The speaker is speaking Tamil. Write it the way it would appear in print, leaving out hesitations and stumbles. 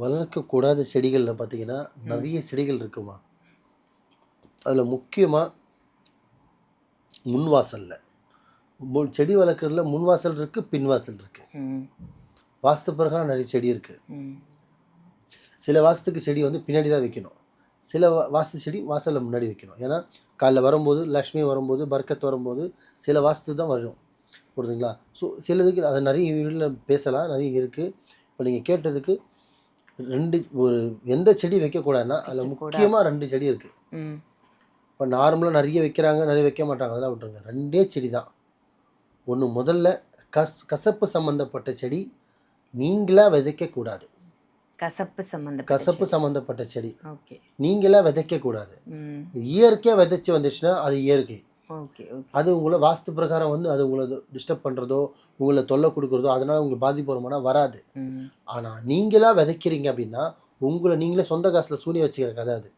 வளர்க்கக்கூடாத செடிகளில் பார்த்தீங்கன்னா நிறைய செடிகள் இருக்குமா. அதில் முக்கியமாக முன்வாசலில் செடி வளர்க்குறதுல முன்வாசல் இருக்குது, பின்வாசல் இருக்குது. வாஸ்து பிரகாரம் நிறைய செடி இருக்குது. சில வாஸ்துக்கு செடி வந்து பின்னாடி தான் வைக்கணும், சில வாஸ்து செடி வாசலில் முன்னாடி வைக்கணும். ஏன்னா காலைல வரும்போது லக்ஷ்மி வரும்போது பர்க்கத் வரும்போது சில வாஸ்து தான் வரும், புரியுதுங்களா? ஸோ சிலதுக்கு அதை நிறைய வீட்டில் பேசலாம், நிறைய இருக்குது. இப்போ நீங்கள் கேட்டதுக்கு ஒரு எந்த செடி வைக்கக்கூடாதுன்னா அதில் முக்கியமாக 2 செடி இருக்குது. இப்போ நார்மலாக நிறைய வைக்கிறாங்க, நிறைய வைக்க மாட்டாங்க, அதெல்லாம் விட்டுருங்க. 2 செடி தான். ஒன்று முதல்ல கசப்பு சம்மந்தப்பட்ட செடி நீங்களாக விதைக்கக்கூடாது. கசப்பு சம்மந்தப்பட்ட செடி நீங்களாக விதைக்கக்கூடாது. இயற்கையாக விதைச்சி வந்துச்சுன்னா அது இயற்கை. அது உங்களை வாஸ்து பிரகாரம் வந்து அது உங்களை டிஸ்டர்ப் பண்ணுறதோ உங்களை தொல்லை கொடுக்குறதோ அதனால் உங்களுக்கு பாதிப்பு வருமானா வராது. ஆனால் நீங்களாக விதைக்கிறீங்க அப்படின்னா உங்களை நீங்களே சொந்த காசில் சூனியம் வச்சுக்கிற கதை அது.